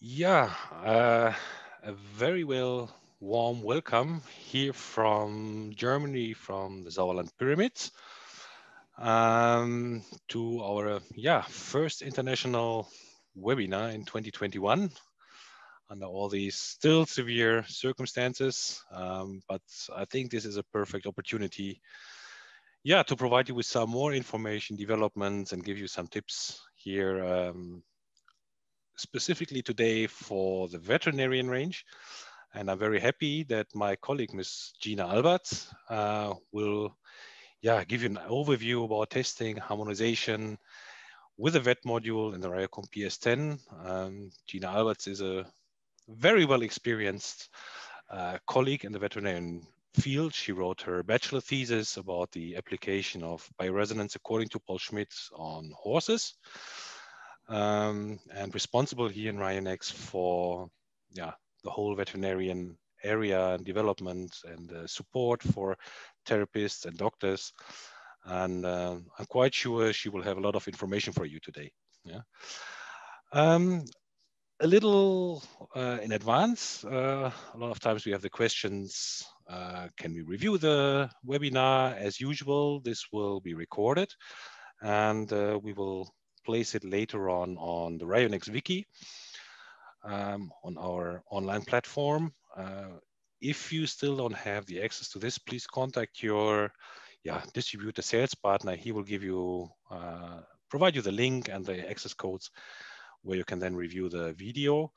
Yeah, a very warm welcome here from Germany, from the Sauerland Pyramids, to our first international webinar in 2021 under all these still severe circumstances. But I think this is a perfect opportunity, to provide you with some more information, developments, and give you some tips here. Specifically today for the veterinarian range. And I'm very happy that my colleague, Ms. Gina Albert, will give you an overview about testing, harmonization with the VET module in the Rayocomp PS10. Gina Alberts is a very well experienced colleague in the veterinarian field. She wrote her bachelor thesis about the application of bioresonance according to Paul Schmidt on horses. And responsible here in Rayonex for the whole veterinarian area and development and support for therapists and doctors. And I'm quite sure she will have a lot of information for you today. Yeah. A little in advance, a lot of times we have the questions, can we review the webinar? As usual, this will be recorded and we will place it later on the Rayonex wiki on our online platform. If you still don't have the access to this, please contact your distributor sales partner. He will give you, provide you the link and the access codes where you can then review the video.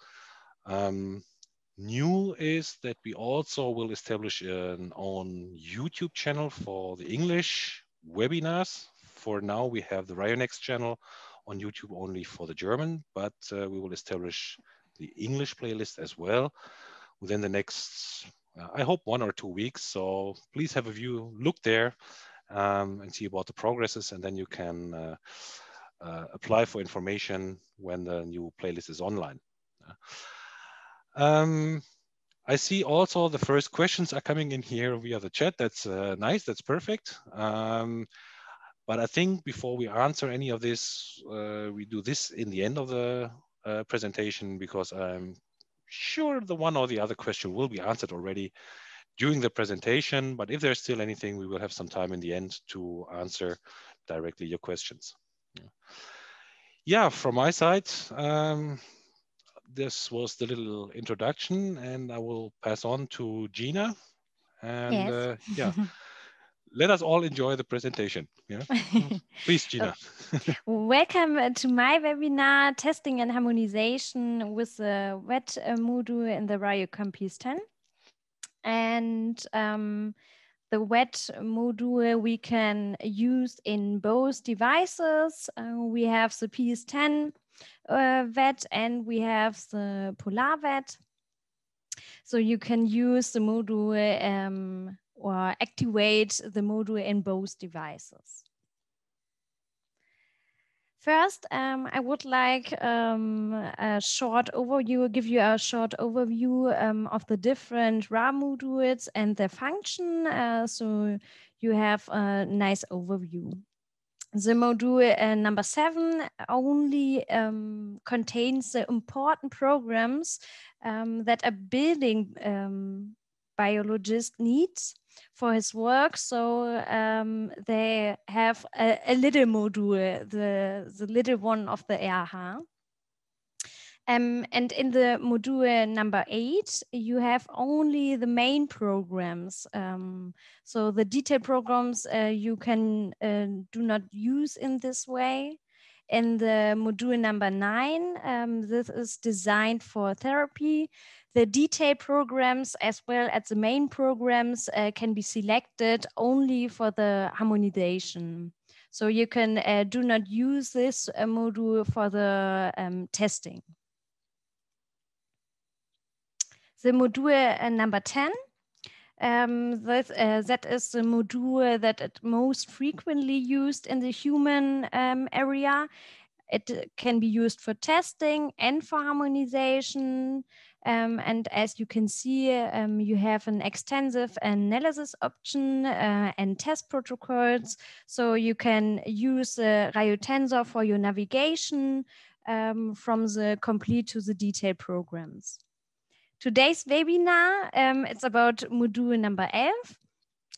New is that we also will establish an own YouTube channel for the English webinars. For now, we have the Rayonex channel on YouTube only for the German, but we will establish the English playlist as well within the next, I hope, 1 or 2 weeks. So please have a look there and see about the progresses, and then you can apply for information when the new playlist is online. I see also the first questions are coming in here via the chat. That's nice, that's perfect. But I think before we answer any of this, we do this in the end of the presentation, because I'm sure the one or the other question will be answered already during the presentation. But if there's still anything, we will have some time in the end to answer directly your questions. Yeah, from my side, this was the little introduction, and I will pass on to Gina. And yes. Let us all enjoy the presentation. Yeah, please, Gina. Welcome to my webinar, Testing and Harmonization with the VET module in the Rayocomp PS10. And the VET module we can use in both devices. We have the PS10 VET and we have the Polar VET. So you can use the module or activate the module in both devices. First, I would like a short overview, give you a short overview of the different RAR modules and their function, so you have a nice overview. The module number 7 only contains the important programs that a building biologist needs for his work. So they have a little module, the little one of the RAH. And in the module number 8, you have only the main programs. So the detailed programs you can do not use in this way. In the module number 9, this is designed for therapy. The detailed programs as well as the main programs can be selected only for the harmonization. So you can do not use this module for the testing. The module number 10, that is the module that is most frequently used in the human area. It can be used for testing and for harmonization. And as you can see, you have an extensive analysis option and test protocols. So you can use the Rayotensor for your navigation, from the complete to the detailed programs. Today's webinar, it's about module number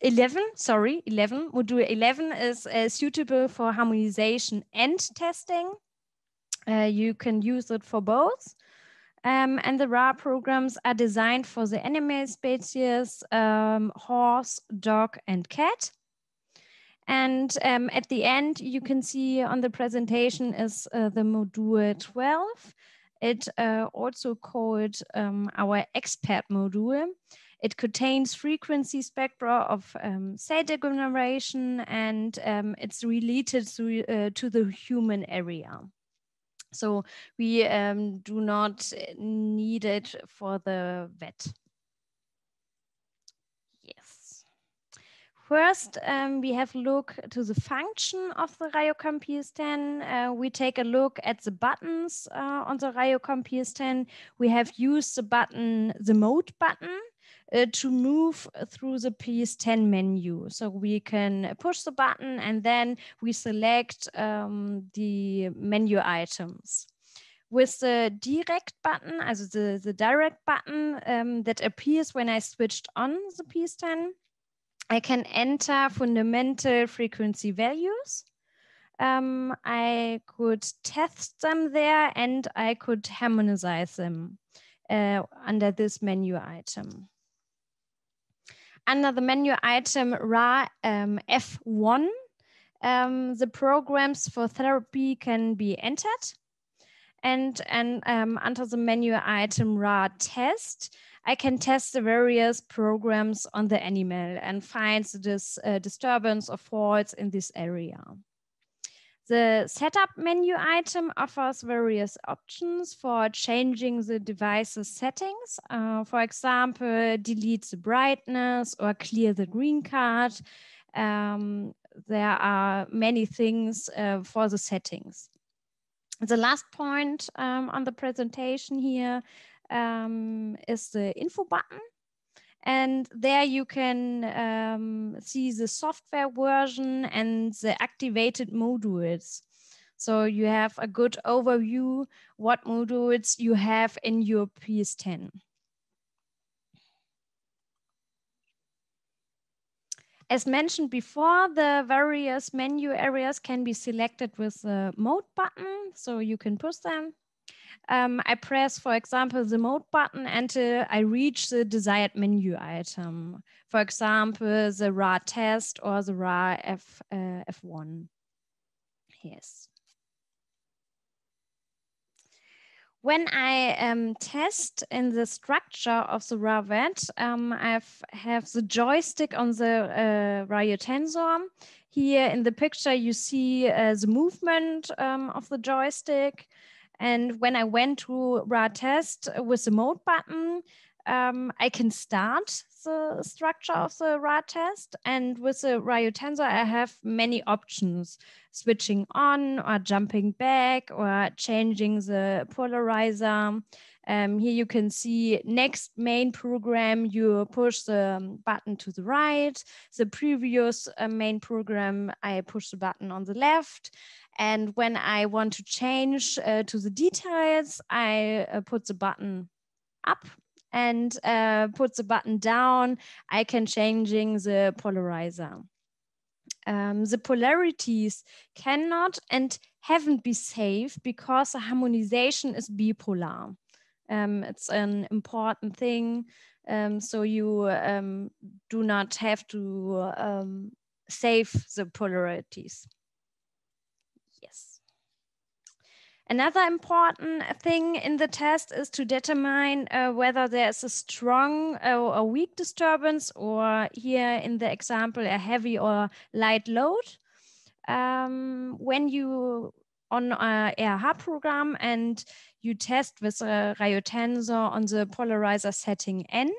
11. Module 11 is suitable for harmonization and testing. You can use it for both. And the RAR programs are designed for the animal species, horse, dog, and cat. And at the end, you can see on the presentation is the module 12. It also called our expert module. It contains frequency spectra of cell degeneration, and it's related to the human area. So we do not need it for the vet. Yes. First, we have a look to the function of the Rayocomp PS10. We take a look at the buttons on the Rayocomp PS10. We have used the mode button to move through the PS10 menu. So we can push the button and then we select the menu items. With the direct button, also the direct button that appears when I switched on the PS10, I can enter fundamental frequency values. I could test them there and I could harmonize them under this menu item. Under the menu item Rar F1, the programs for therapy can be entered. And under the menu item Rar Test, I can test the various programs on the animal and find this disturbance or faults in this area. The setup menu item offers various options for changing the device's settings. For example, delete the brightness or clear the green card. There are many things for the settings. The last point on the presentation here is the info button. And there you can see the software version and the activated modules. So you have a good overview what modules you have in your PS10. As mentioned before, the various menu areas can be selected with the mode button, so you can push them. I press, for example, the mode button until I reach the desired menu item. For example, the Rar Test or the Rar F1. Yes. When I test in the structure of the RAH-VET, I have the joystick on the Rayotensor. Here in the picture, you see the movement of the joystick. And when I went to Rar Test with the mode button, I can start the structure of the Rar Test. And with the Rayotensor, I have many options, switching on or jumping back or changing the polarizer. Here you can see next main program, you push the button to the right. The previous main program, I push the button on the left. And when I want to change to the details, I put the button up and put the button down. I can changing the polarizer. The polarities cannot and haven't been saved because the harmonization is bipolar. It's an important thing. So you do not have to save the polarities. Yes. Another important thing in the test is to determine whether there's a strong or weak disturbance, or here in the example, a heavy or light load. When you on a RAH program and you test with a Rayotensor on the polarizer setting N,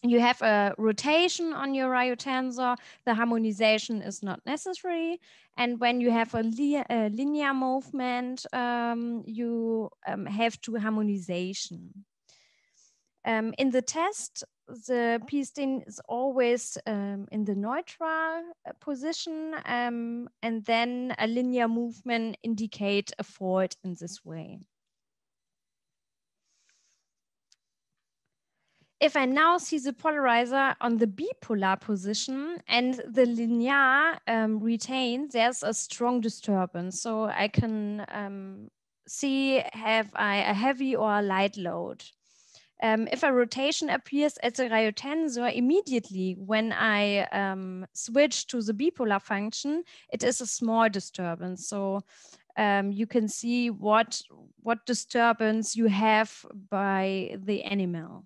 you have a rotation on your Rayotensor, the harmonization is not necessary. And when you have a linear movement, you have to harmonization. In the test, the piston is always in the neutral position, and then a linear movement indicate a fault in this way. If I now see the polarizer on the bipolar position and the linear retains, there's a strong disturbance. So I can see have I a heavy or a light load. If a rotation appears at the rayotensor immediately when I switch to the bipolar function, it is a small disturbance. So you can see what disturbance you have by the animal.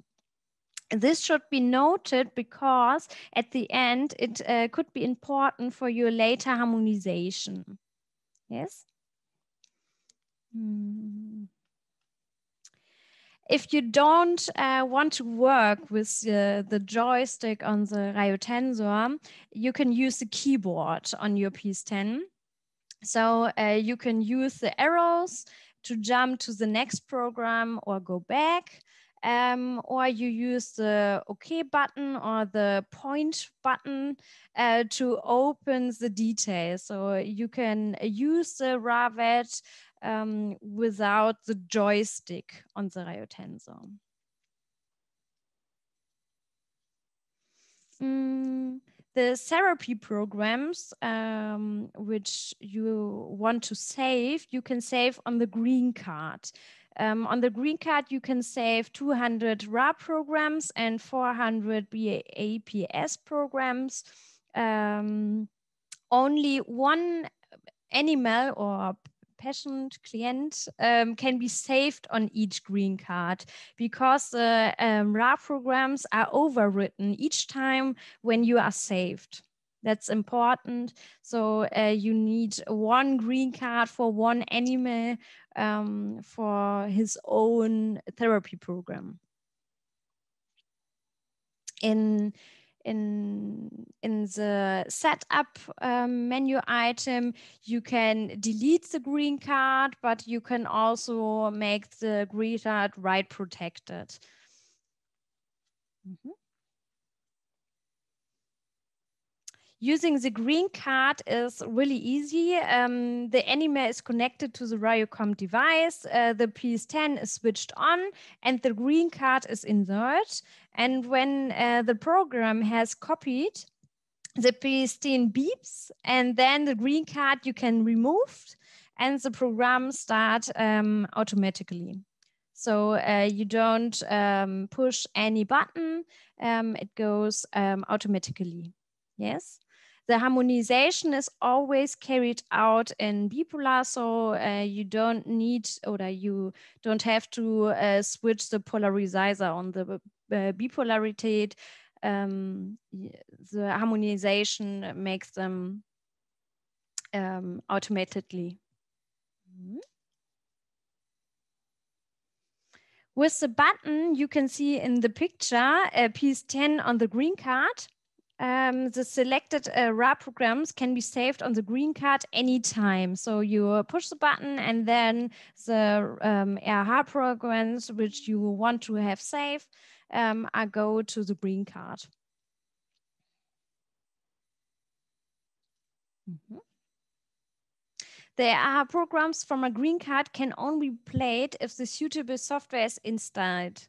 This should be noted because at the end, it could be important for your later harmonization. Yes? If you don't want to work with the joystick on the rayotensor, you can use the keyboard on your PS10. So you can use the arrows to jump to the next program or go back. Or you use the OK button or the point button to open the details. So you can use the RAH-VET without the joystick on the rayotensor. The therapy programs which you want to save, you can save on the green card. On the green card, you can save 200 RA programs and 400 BAPS programs. Only one animal or patient client can be saved on each green card because the RA programs are overwritten each time when you are saved. That's important. So you need one green card for one animal for his own therapy program. In the setup menu item, you can delete the green card, but you can also make the green card write protected. Using the green card is really easy. The animal is connected to the Rayocomp device. The PS10 is switched on and the green card is inserted. And when the program has copied, the PS10 beeps and then the green card you can remove and the program start automatically. So you don't push any button, it goes automatically. Yes. The harmonization is always carried out in bipolar, so you don't need or you don't have to switch the polarizer on the bipolarity. The harmonization makes them automatically. With the button, you can see in the picture PS10 on the green card. The selected RA programs can be saved on the green card anytime. So you push the button and then the RH programs which you want to have saved go to the green card. The RH programs from a green card can only be played if the suitable software is installed.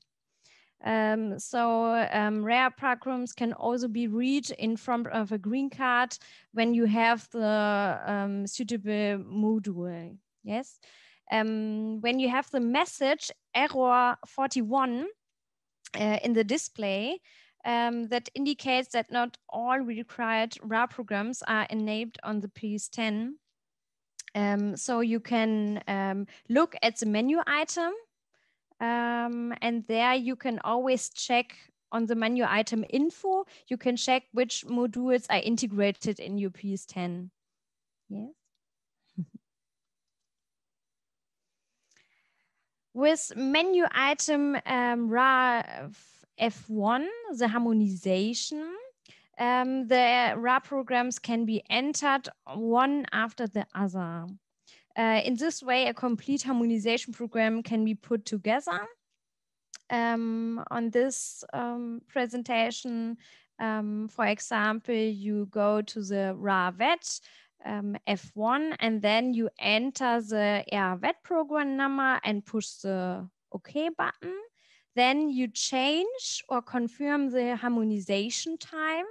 Rare programs can also be read in front of a green card when you have the suitable module. Yes. When you have the message error 41 in the display, that indicates that not all required RA programs are enabled on the PS10. So you can look at the menu item. And there you can always check on the menu item info, you can check which modules are integrated in your PS10. Yes. With menu item F1, the harmonization, the RA programs can be entered one after the other. In this way, a complete harmonization program can be put together. on this presentation. For example, you go to the RAH-VET F1 and then you enter the RAH-VET program number and push the OK button. Then you change or confirm the harmonization time.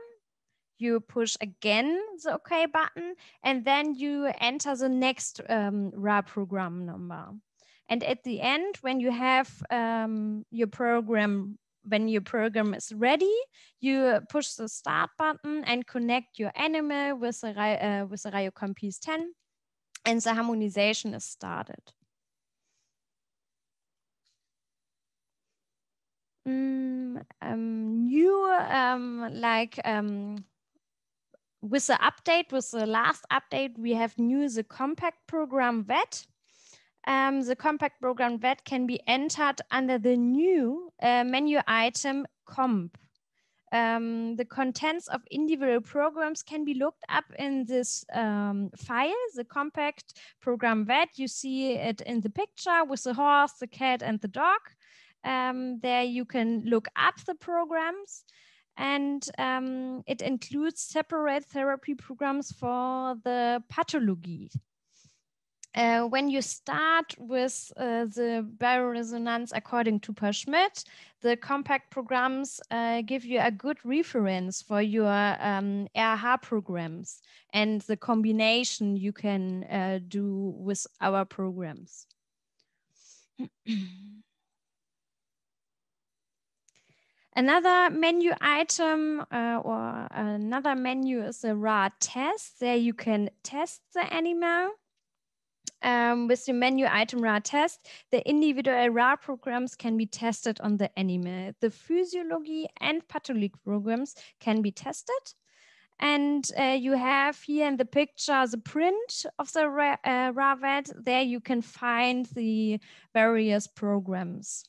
You push again the OK button and then you enter the next RA program number. And at the end, when you have your program is ready, you push the start button and connect your animal with the Rayocomp PS10, and the harmonization is started. With the update, with the last update, we have the compact program VET. The compact program VET can be entered under the new menu item comp. The contents of individual programs can be looked up in this file, the compact program VET. You see it in the picture with the horse, the cat, and the dog. There you can look up the programs, and it includes separate therapy programs for the pathology. When you start with the bioresonance according to Per Schmidt, the compact programs give you a good reference for your RH programs and the combination you can do with our programs. Another menu item or another menu is the Rar Test. There you can test the animal. With the menu item Rar Test, the individual RAR programs can be tested on the animal. The physiology and pathology programs can be tested. And you have here in the picture the print of the RAH-VET. There you can find the various programs.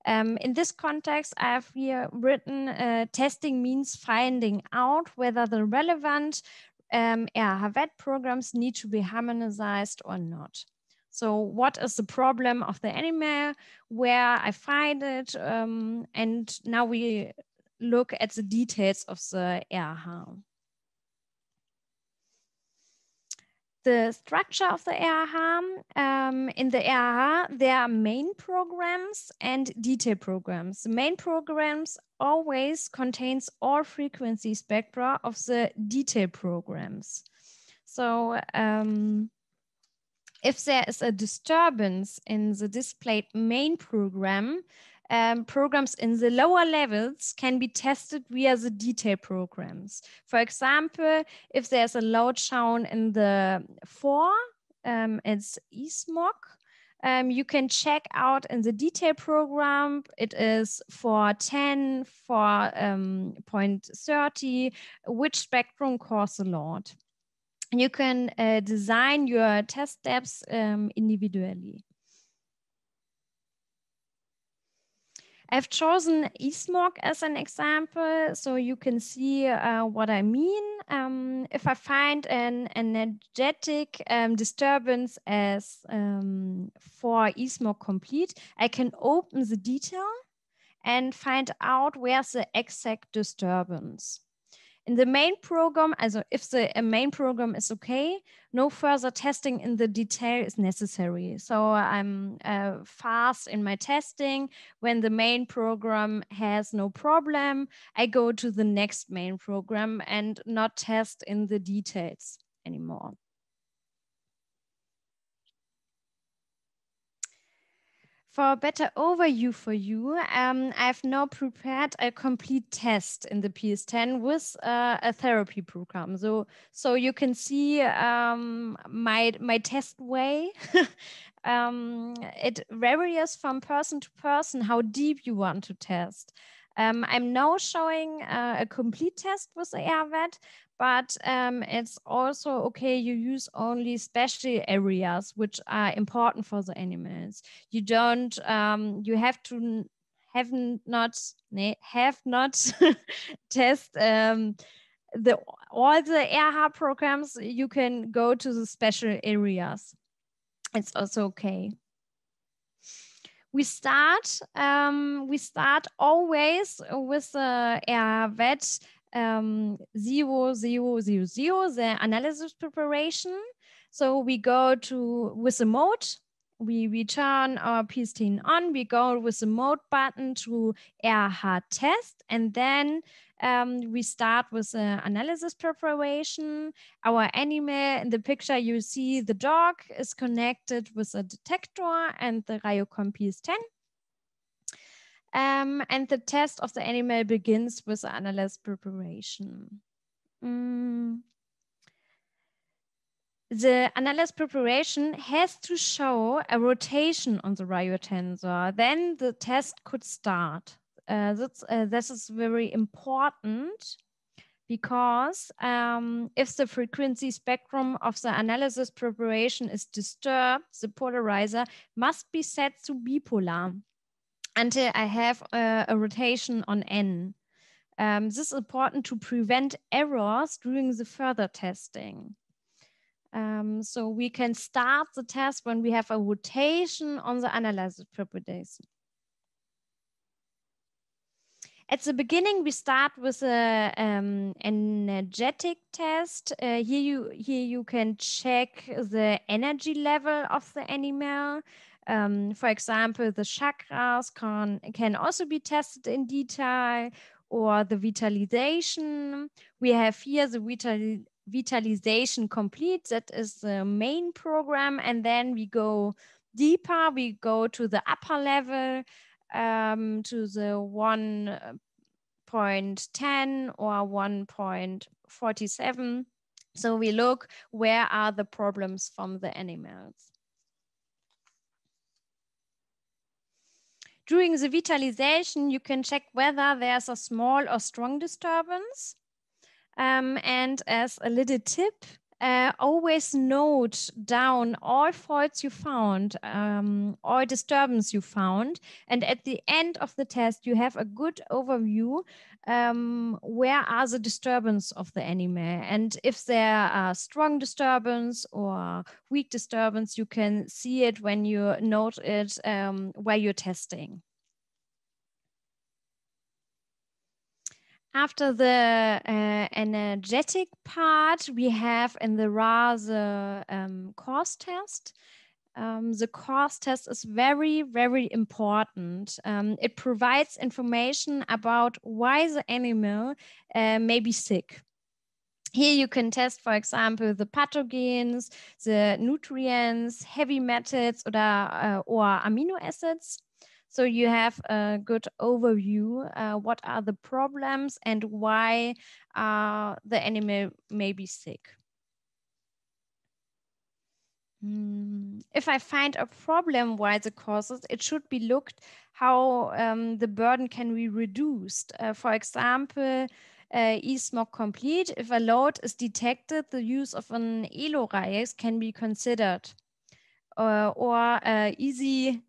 In this context, I have here written testing means finding out whether the relevant RH-VET programs need to be harmonized or not. So what is the problem of the animal, where I find it, and now we look at the details of the RH. The structure of the RH, in the RH, there are main programs and detail programs. The main programs always contains all frequency spectra of the detail programs. So if there is a disturbance in the displayed main program, programs in the lower levels can be tested via the detail programs. For example, if there's a load shown in the 4, it's ESMOC, you can check out in the detail program, it is for 10, for 0.30, which spectrum caused the load. You can design your test steps individually. I've chosen ESMOC as an example, so you can see what I mean. If I find an energetic disturbance as for ESMOC complete, I can open the detail and find out where's the exact disturbance. In the main program, also if the main program is okay, no further testing in the detail is necessary. So I'm fast in my testing. When the main program has no problem, I go to the next main program and not test in the details anymore. For a better overview for you, I've now prepared a complete test in the PS10 with a therapy program. So you can see my test way. It varies from person to person how deep you want to test. I'm now showing a complete test with the RH-VET, but it's also okay, you use only special areas which are important for the animals. You don't, you have not test all the RH programs. You can go to the special areas. It's also okay. We start always with the RAH-VET 0000, the analysis preparation. So we go with the mode. We turn our PSTN on. We go with the mode button to RH-Test, and then we start with the analysis preparation. Our animal in the picture, you see the dog is connected with a detector and the Rayocomp PS10. And the test of the animal begins with the analysis preparation. The analysis preparation has to show a rotation on the rayotensor. Then the test could start. This is very important because if the frequency spectrum of the analysis preparation is disturbed, the polarizer must be set to bipolar until I have a rotation on N. This is important to prevent errors during the further testing. So we can start the test when we have a rotation on the analysis preparation. At the beginning, we start with an energetic test. Here you can check the energy level of the animal. For example, the chakras can also be tested in detail, or the vitalization. We have here the vitalization complete. That is the main program. And then we go deeper. We go to the upper level, to the 1.10 or 1.47. So we look where are the problems from the animals. During the vitalization, you can check whether there's a small or strong disturbance. And as a little tip, always note down all faults you found, all disturbance you found. And at the end of the test, you have a good overview where are the disturbance of the animal. And if there are strong disturbance or weak disturbance, you can see it when you note it while you're testing. After the energetic part, we have in the RAH the cause test. The cause test is very, very important. It provides information about why the animal may be sick. Here you can test, for example, the pathogens, the nutrients, heavy metals, or amino acids. So you have a good overview, what are the problems and why the animal may be sick. If I find a problem why the causes, it should be looked how the burden can be reduced. For example, e-smog complete, if a load is detected, the use of an ELO-RAES can be considered. Or easy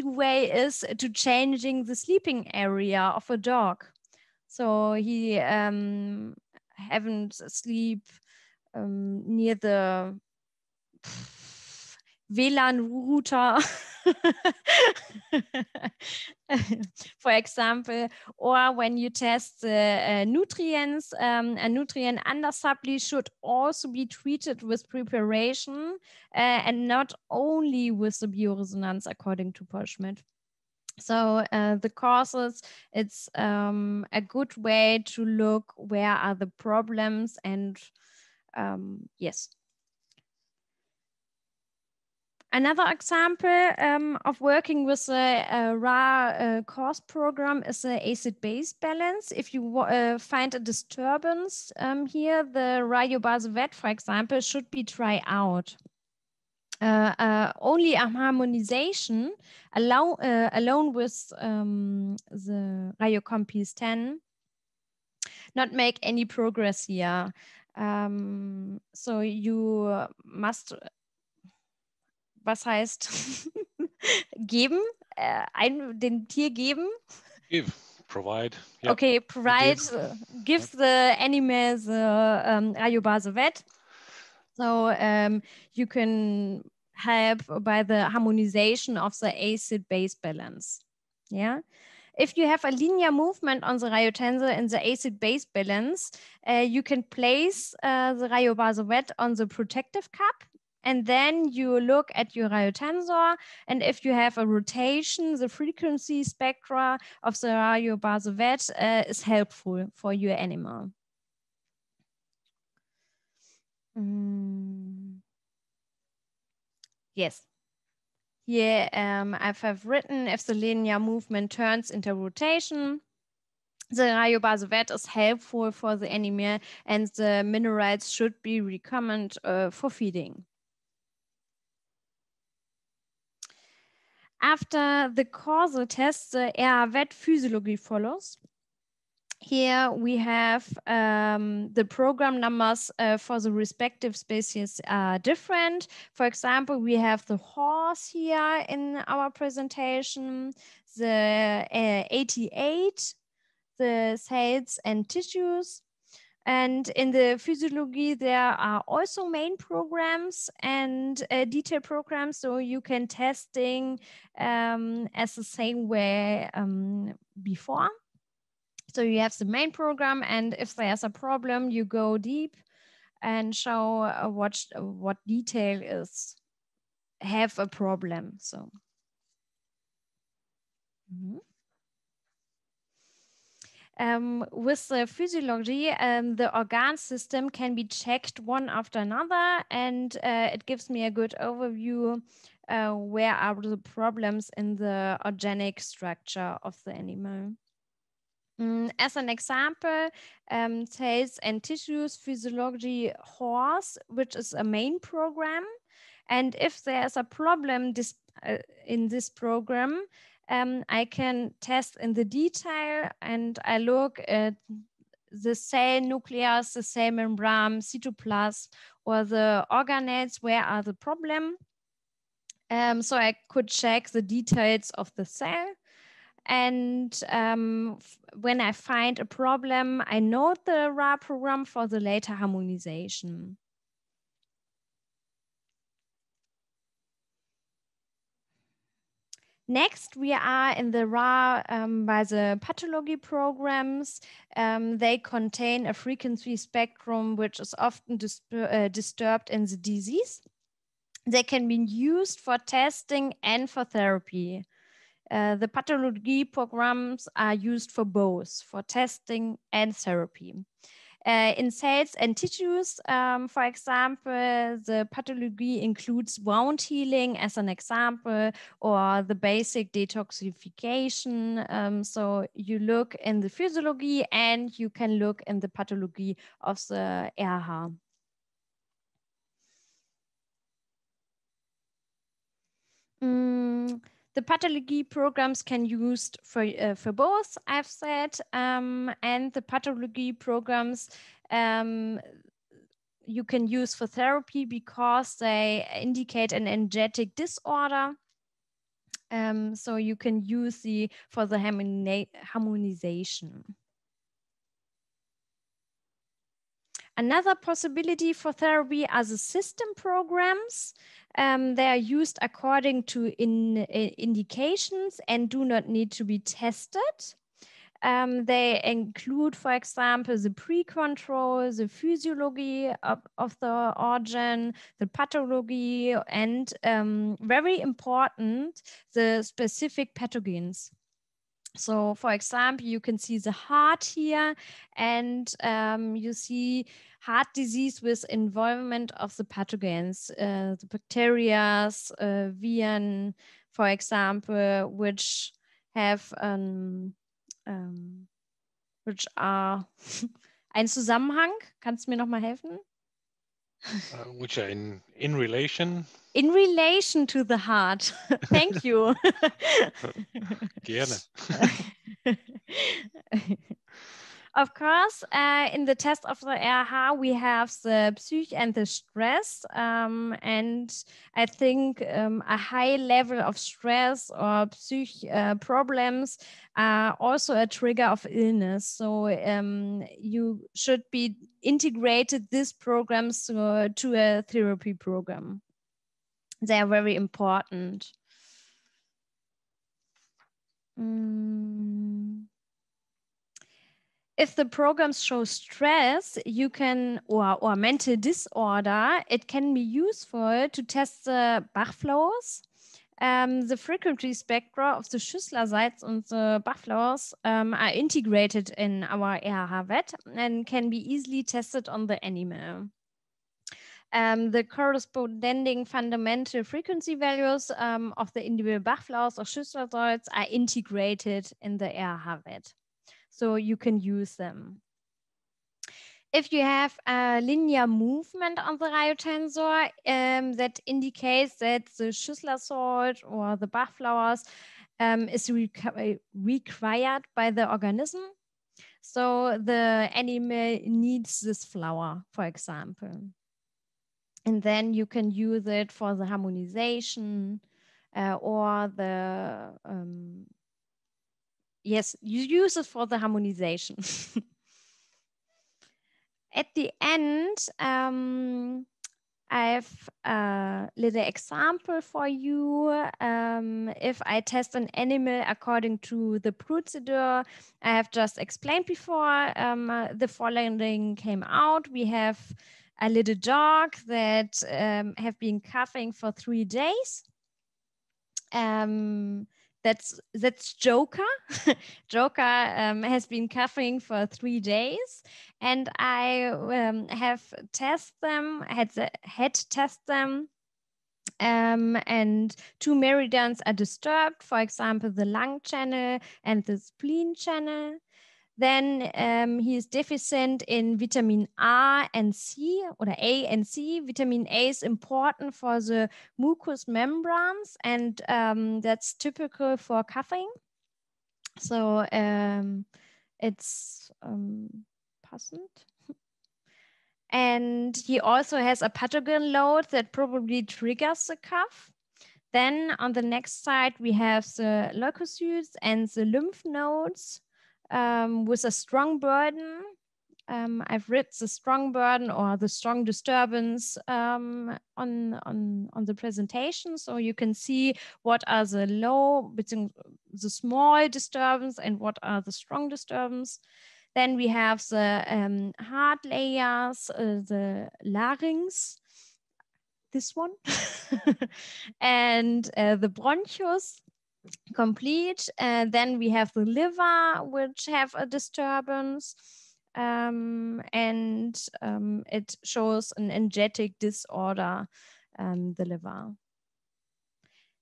way is to changing the sleeping area of a dog. So he haven't sleep near the WLAN router, for example, or when you test the nutrients, a nutrient under supply should also be treated with preparation and not only with the bioresonance, according to Paul Schmidt. So the causes, it's a good way to look where are the problems, and yes. Another example of working with a RAH cause program is the acid-base balance. If you find a disturbance here, the RAH-VET, for example, should be tried out. Only a harmonization alone with the Rayocomp PS10 not make any progress here. So you must, was heißt geben? Den Tier geben? Give, provide. Yep. Okay, provide, give the animal the RAH-VET. So you can help by the harmonization of the acid-base balance. Yeah. If you have a linear movement on the rayotensor in the acid-base balance, you can place the RAYO-VET on the protective cup, and then you look at your rayotensor, and if you have a rotation, the frequency spectra of the RAYO-VET is helpful for your animal. Yes. Here I have written if the linear movement turns into rotation, the RAYO-VET is helpful for the animal, and the minerals should be recommended for feeding. After the causal test, the RAH-VET physiology follows. Here we have the program numbers for the respective species are different. For example, we have the horse here in our presentation, the 88, the cells and tissues. And in the physiology, there are also main programs and detailed programs, so you can testing as the same way before. So you have the main program, and if there's a problem, you go deep and show what detail is have a problem. So. With the physiology, the organ system can be checked one after another, and it gives me a good overview where are the problems in the organic structure of the animal. As an example, cells and tissues physiology horse, which is a main program. And if there's a problem in this program, I can test in the detail, and I look at the cell nucleus, the cell membrane, cytoplasm, or the organelles, where are the problem. So I could check the details of the cell. And when I find a problem, I note the RAR program for the later harmonization. Next, we are in the RAR by the pathology programs. They contain a frequency spectrum which is often disturbed in the disease. They can be used for testing and for therapy. The pathology programs are used for both, for testing and therapy. In cells and tissues, for example, the pathology includes wound healing as an example, or the basic detoxification. So you look in the physiology and you can look in the pathology of the RH. The pathology programs can be used for both, I've said, and the pathology programs you can use for therapy because they indicate an energetic disorder. So you can use for the harmonization. Another possibility for therapy are the system programs. They are used according to indications and do not need to be tested. They include, for example, the pre-control, the physiology of the organ, the pathology, and very important, the specific pathogens. So, for example, you can see the heart here, and you see heart disease with involvement of the pathogens, the bacteria, viren, for example, which have which are ein Zusammenhang. Kannst du mir noch mal helfen? Which are in relation? In relation to the heart. Thank you. Gerne. Of course, in the test of the RH, we have the psych and the stress. And I think a high level of stress or psych problems are also a trigger of illness. So you should be integrated these programs to a therapy program. They are very important. If the programs show stress, you can, or mental disorder, it can be useful to test the Bach flows. The frequency spectra of the Schüssler sites and the Bach flows are integrated in our RAH-VET and can be easily tested on the animal. The corresponding fundamental frequency values of the individual Bach flows or Schüssler sites are integrated in the RAH-VET. So you can use them. If you have a linear movement on the radiotensor, that indicates that the Schüssler salt or the Bach flowers is required by the organism. So the animal needs this flower, for example. And then you can use it for the harmonization or the, yes, you use it for the harmonization. At the end, I have a little example for you. If I test an animal according to the procedure I have just explained before, the following came out. We have a little dog that have been coughing for 3 days. That's Joker. Joker has been coughing for 3 days, and I have test them, had test them, and 2 meridians are disturbed, for example, the lung channel and the spleen channel. Then he is deficient in vitamin A and C, or A and C. Vitamin A is important for the mucous membranes, and that's typical for coughing. So it's passant. And he also has a pathogen load that probably triggers the cough. Then on the next side, we have the leukocytes and the lymph nodes. With a strong burden. I've read the strong burden or the strong disturbance on the presentation. So you can see what are the low, between the small disturbance and what are the strong disturbance. Then we have the heart layers, the larynx, this one, and the bronchus. Complete. Then we have the liver, which have a disturbance, and it shows an energetic disorder, the liver.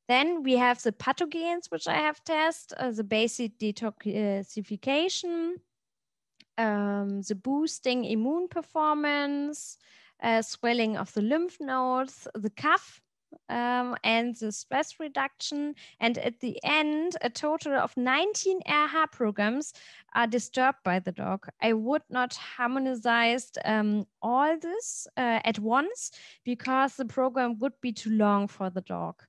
Then we have the pathogens, which I have tested, the basic detoxification, the boosting immune performance, swelling of the lymph nodes, the cough, and the stress reduction. And at the end, a total of 19 RAH programs are disturbed by the dog. I would not harmonize all this at once because the program would be too long for the dog.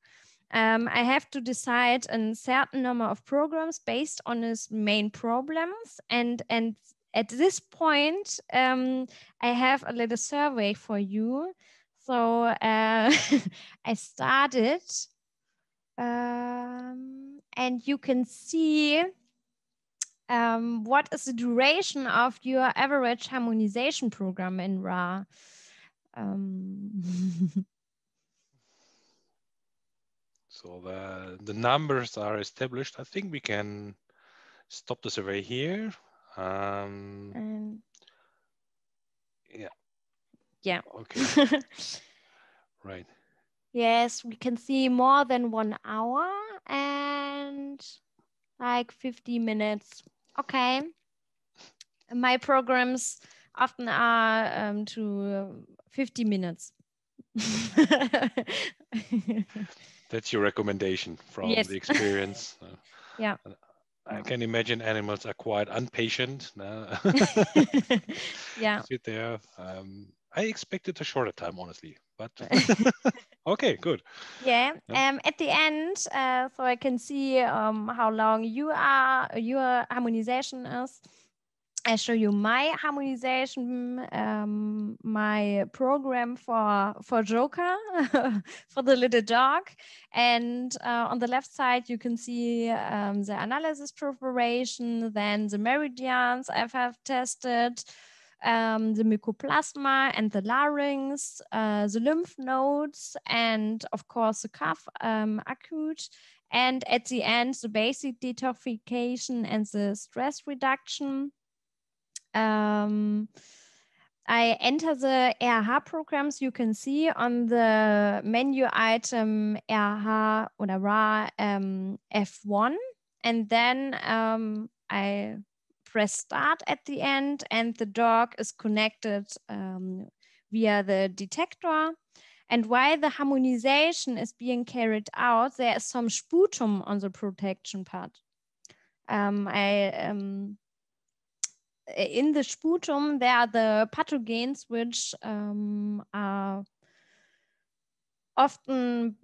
I have to decide a certain number of programs based on his main problems, and at this point, I have a little survey for you. So I started, and you can see what is the duration of your average harmonization program in RAH. So the numbers are established. I think we can stop the survey here. Yeah. Yeah. Okay. Right. Yes, we can see more than 1 hour and like 50 minutes. Okay. My programs often are to 50 minutes. That's your recommendation from Yes. the experience. Yeah. I can imagine animals are quite impatient. Yeah. Sit there. I expected a shorter time, honestly, but okay, good. Yeah. At the end, so I can see how long your harmonization is. I show you my harmonization, my program for Joker, for the little dog. And on the left side, you can see the analysis preparation, then the meridians I have tested, the mycoplasma and the larynx, the lymph nodes, and of course the cough acute. And at the end, the basic detoxification and the stress reduction. I enter the RH programs you can see on the menu item RH or Rar F1. And then I press start at the end, and the dog is connected via the detector. And while the harmonization is being carried out, there is some sputum on the protection part. In the sputum, there are the pathogens which are often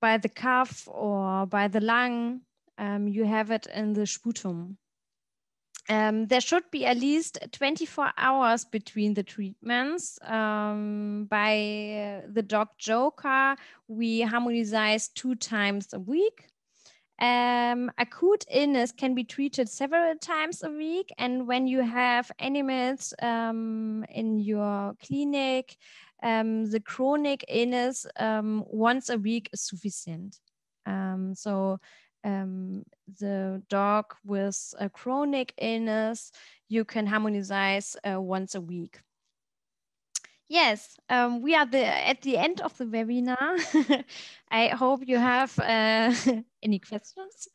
by the cough or by the lung. You have it in the sputum. There should be at least 24 hours between the treatments. By the dog Joker, we harmonize 2 times a week. Acute illness can be treated several times a week, and when you have animals in your clinic, the chronic illness once a week is sufficient. So the dog with a chronic illness, you can harmonize once a week. Yes, we are at the end of the webinar. I hope you have any questions.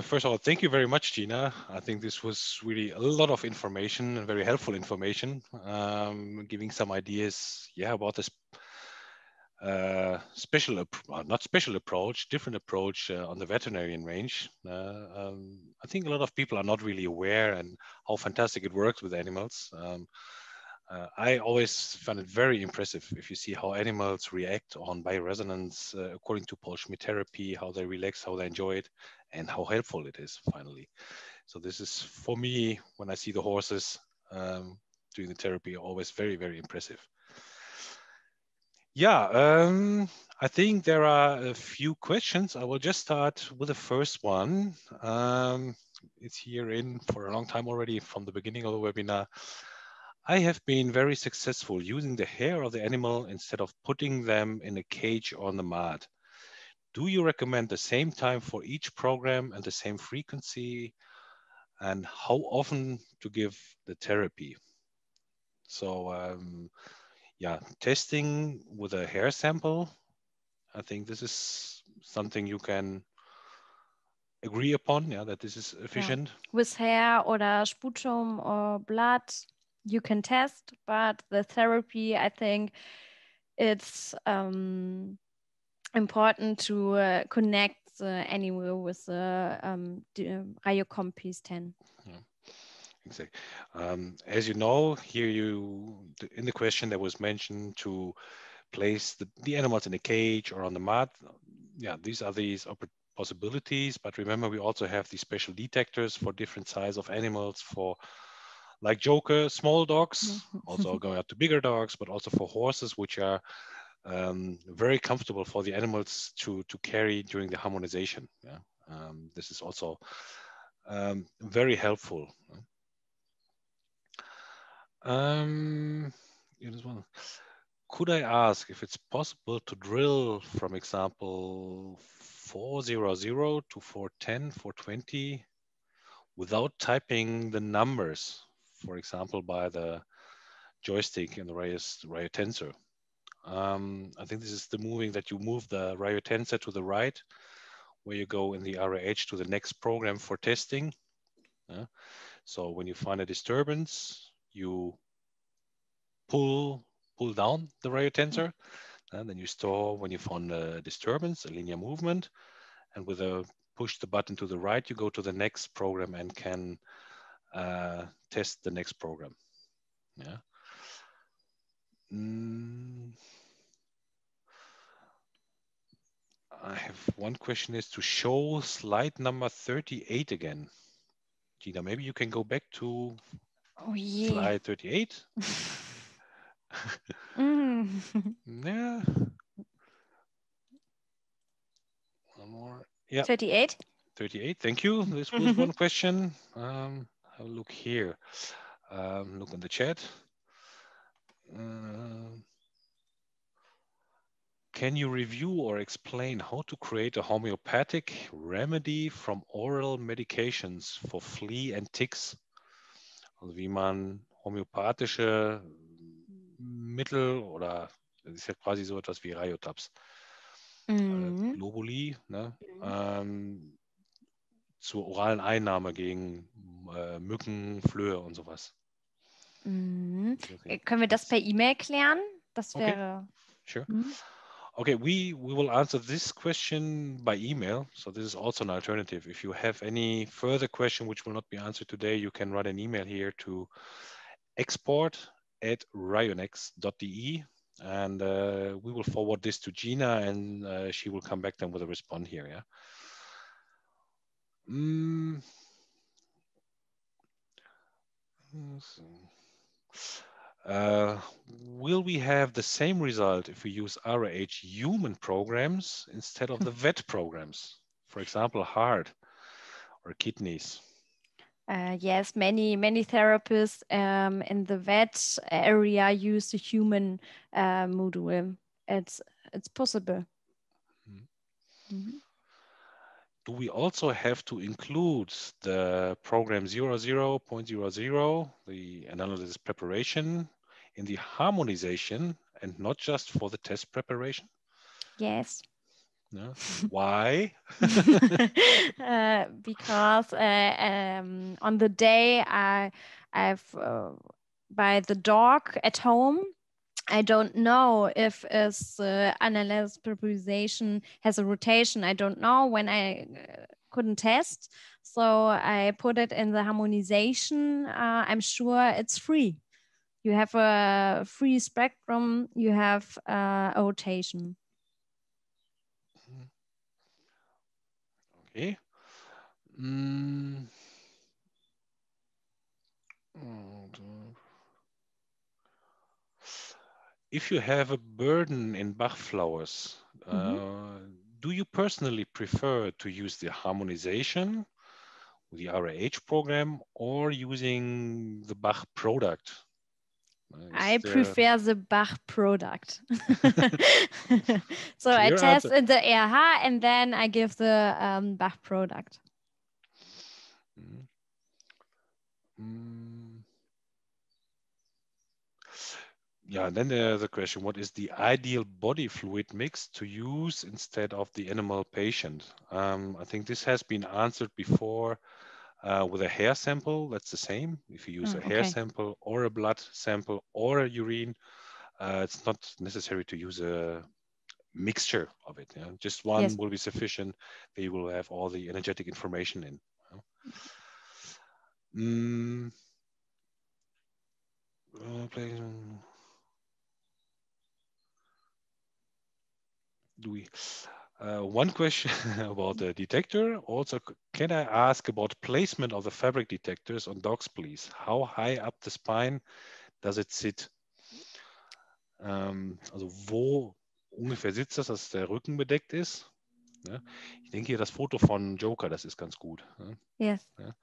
First of all, thank you very much, Gina. I think this was really a lot of information and very helpful information, giving some ideas, about this different approach on the veterinarian range. I think a lot of people are not really aware and how fantastic it works with animals. I always find it very impressive if you see how animals react on bioresonance according to Paul Schmidt therapy, how they relax, how they enjoy it, and how helpful it is finally. So this is, for me, when I see the horses doing the therapy, always very, very impressive. I think there are a few questions. I will just start with the first one. It's here in for a long time already from the beginning of the webinar. I have been very successful using the hair of the animal instead of putting them in a cage or on the mat. Do you recommend the same time for each program and the same frequency? And how often to give the therapy? So testing with a hair sample, I think this is something you can agree upon, that this is efficient. Yeah. With hair or sputum or blood, you can test, but the therapy, I think it's important to connect the animal with the Rayocomp P10. Yeah. Exactly. As you know, here in the question there was mentioned to place the animals in a cage or on the mat. Yeah, these are possibilities, but remember we also have these special detectors for different size of animals, for like Joker, small dogs, also going out to bigger dogs, but also for horses, which are very comfortable for the animals to carry during the harmonization. Yeah, this is also very helpful. Could I ask if it's possible to drill, from example, 400 to 410, 420 without typing the numbers, for example, by the joystick in the Rayotensor? I think this is the moving that you move the Rayotensor to the right, where you go in the RAH to the next program for testing. So when you find a disturbance, you pull down the Rayotensor, and then you store when you found a disturbance, a linear movement, and with a push the button to the right, you go to the next program and can test the next program. Yeah. I have one question is to show slide number 38 again. Gina, maybe you can go back to Oh yeah. slide 38. Yeah. One more. Yeah. 38. 38. Thank you. This was one question. Have a look here. Look in the chat. Can you review or explain how to create a homeopathic remedy from oral medications for flea and ticks? Also wie man homöopathische Mittel oder das ist ja quasi so etwas wie Rayotabs, Globuli, ne? Zur oralen Einnahme gegen Mücken, Flöhe und sowas. Können wir das per E-Mail klären? Das wäre. Sure. Okay, we will answer this question by email. So this is also an alternative. If you have any further question which will not be answered today, you can write an email here to export@rayonex.de, and we will forward this to Gina, and she will come back then with a response here. Yeah. Will we have the same result if we use RAH human programs instead of the vet programs? For example, heart or kidneys. Yes, many therapists in the vet area use the human module. It's possible. Do we also have to include the program 00.00, the analysis preparation, in the harmonization and not just for the test preparation? Yes. No? Why? Because on the day I've by the dog at home, I don't know if analysis preparation has a rotation. I don't know when I couldn't test. So I put it in the harmonization. I'm sure it's free. You have a free spectrum. You have a rotation. Okay. If you have a burden in Bach flowers, do you personally prefer to use the harmonization, the RAH program, or using the Bach product? I prefer the Bach product. So I Clear test answer. in the RH and then I give the Bach product. Yeah, then there's a question, what is the ideal body fluid mix to use instead of the animal patient? I think this has been answered before with a hair sample. That's the same. If you use a hair sample or a blood sample or a urine, it's not necessary to use a mixture of it. Yeah? Just one will be sufficient. They will have all the energetic information in. One question about the detector. Also, can I ask about placement of the fabric detectors on dogs, please? How high up the spine does it sit? Also wo ungefähr sitzt das, dass der Rücken bedeckt ist? Ja? Ich denke hier das Foto von Joker, das ist ganz gut. Yes. Ja?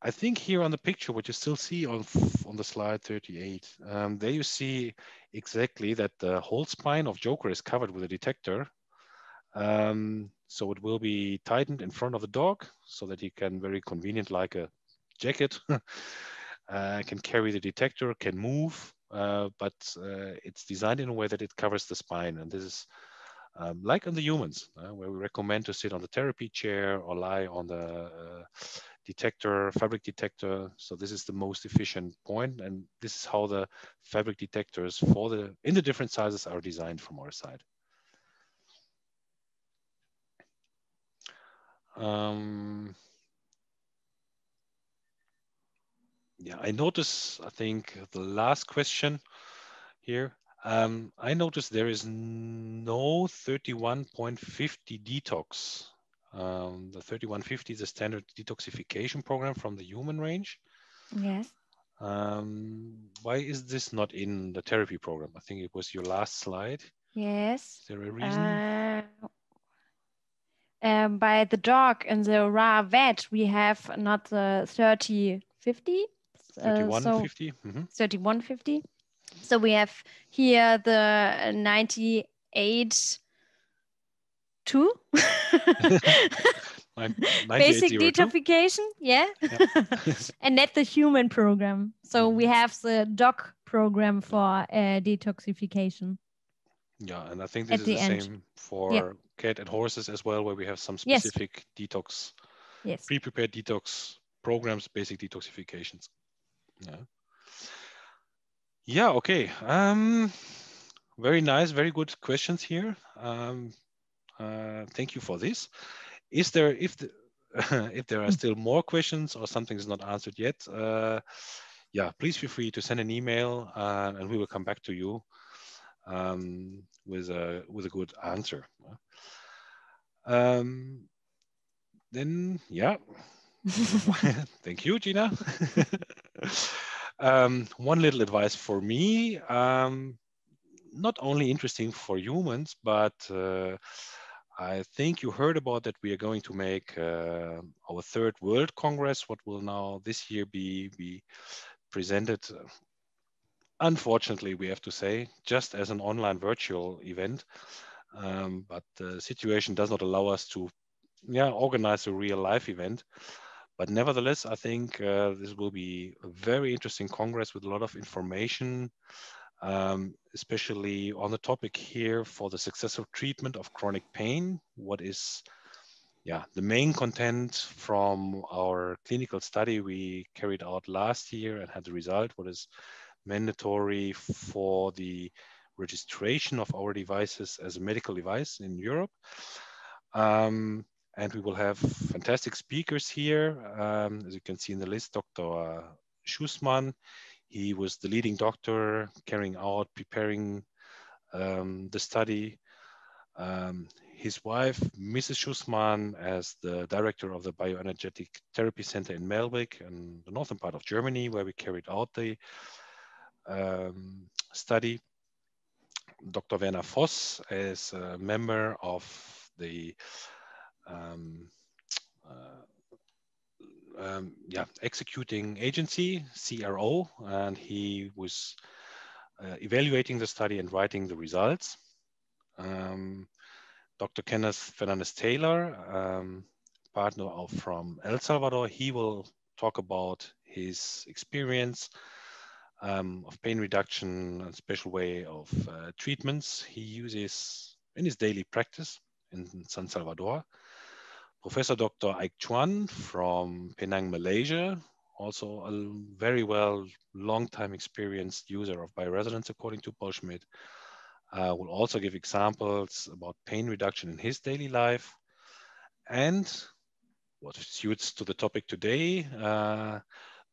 I think here on the picture, what you still see on the slide 38, there you see exactly that the whole spine of Joker is covered with a detector. So it will be tightened in front of the dog so that he can very convenient, like a jacket, can carry the detector, can move, but it's designed in a way that it covers the spine. And this is like on the humans, where we recommend to sit on the therapy chair or lie on the detector, fabric detector. So this is the most efficient point, and this is how the fabric detectors in the different sizes are designed from our side. Yeah, I notice, I think the last question here, I noticed there is no 31.50 detox. The 3150 is a standard detoxification program from the human range. Yes. Why is this not in the therapy program? I think it was your last slide. Yes. Is there a reason? By the dog in the RAH-VET, we have not the 3050, so 3150? 3150. So we have here the 98 2 basic 9802? detoxification, yeah. And that's the human program. So we have the dog program for detoxification. Yeah, and I think this is the same for cat and horses as well, where we have some specific detox, pre-prepared detox programs, basic detoxifications. Yeah, okay. Very nice, very good questions here. Thank you for this. Is there, if there are still more questions or something is not answered yet, yeah, please feel free to send an email and we will come back to you with a good answer. Then, yeah, thank you, Gina. One little advice for me, not only interesting for humans, but I think you heard about that we are going to make our third World Congress, what will now this year be presented, unfortunately, we have to say, just as an online virtual event. But the situation does not allow us to organize a real life event. But nevertheless, I think this will be a very interesting Congress with a lot of information, especially on the topic here for the successful treatment of chronic pain. What is the main content from our clinical study we carried out last year and had the result, what is mandatory for the registration of our devices as a medical device in Europe. And we will have fantastic speakers here. As you can see in the list, Dr. Schussmann. He was the leading doctor carrying out, preparing the study. His wife, Mrs. Schussmann, as the director of the Bioenergetic Therapy Center in Melbeck in the northern part of Germany, where we carried out the study. Dr. Werner Voss is a member of the executing agency, CRO, and he was evaluating the study and writing the results. Dr. Kenneth Fernandez-Taylor, partner from El Salvador, he will talk about his experience of pain reduction, a special way of treatments he uses in his daily practice in San Salvador. Professor Dr. Ike Chuan from Penang, Malaysia, also a very long-time experienced user of bioresonance, according to Paul Schmidt, will also give examples about pain reduction in his daily life. And what suits to the topic today,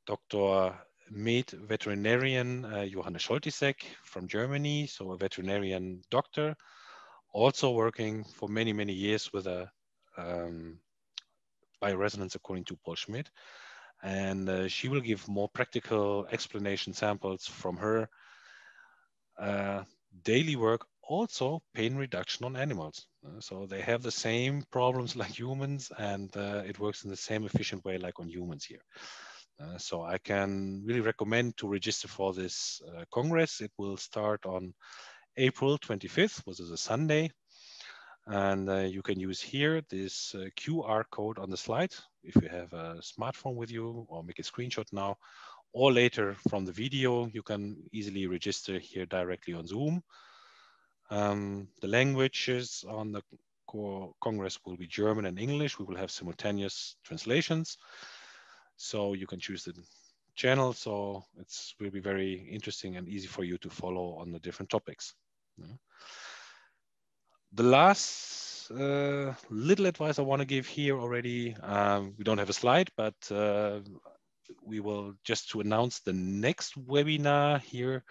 Dr. Med veterinarian Johannes Scholtisek from Germany, so a veterinarian doctor, also working for many, many years with a bioresonance according to Paul Schmidt. And she will give more practical explanation samples from her daily work, also pain reduction on animals. So they have the same problems like humans, and it works in the same efficient way like on humans here. So I can really recommend to register for this Congress. It will start on April 25th, which is a Sunday. And you can use here this QR code on the slide if you have a smartphone with you, or make a screenshot now, or later from the video, you can easily register here directly on Zoom. The languages on the Congress will be German and English. We will have simultaneous translations. So you can choose the channel. So it will be very interesting and easy for you to follow on the different topics. The last little advice I want to give here already, we don't have a slide, but we will just to announce the next webinar here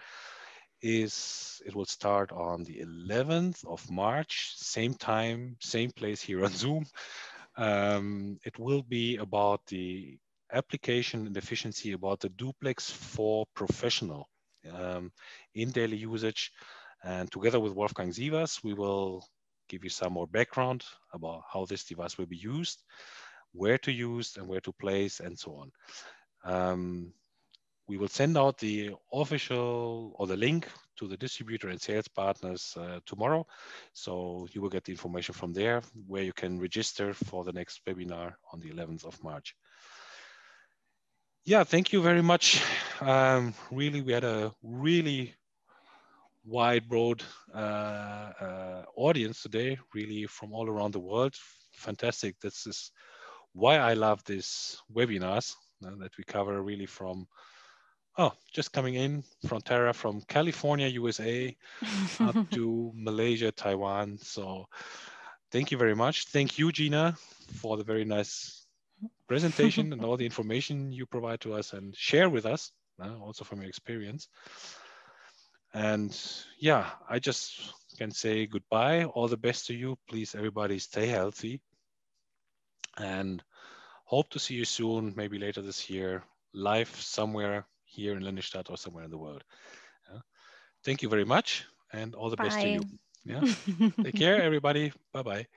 is it will start on the 11th of March, same time, same place here on Zoom. It will be about the application and efficiency about the duplex for professional in daily usage. And together with Wolfgang Sievers, we will give you some more background about how this device will be used, where to use and where to place and so on. We will send out the official or the link to the distributor and sales partners tomorrow. So you will get the information from there where you can register for the next webinar on the 11th of March. Yeah, thank you very much. Really, we had a really wide, broad audience today, really from all around the world. Fantastic. This is why I love these webinars that we cover really from just coming in from Tara from California, USA, up to Malaysia, Taiwan. So thank you very much. Thank you, Gina, for the very nice presentation and all the information you provide to us and share with us, also from your experience. And yeah, I just can say goodbye. All the best to you. Please, everybody, stay healthy. And hope to see you soon, maybe later this year, live somewhere here in Lindestadt or somewhere in the world. Thank you very much and all the best to you. Bye. Yeah. Take care, everybody. Bye-bye.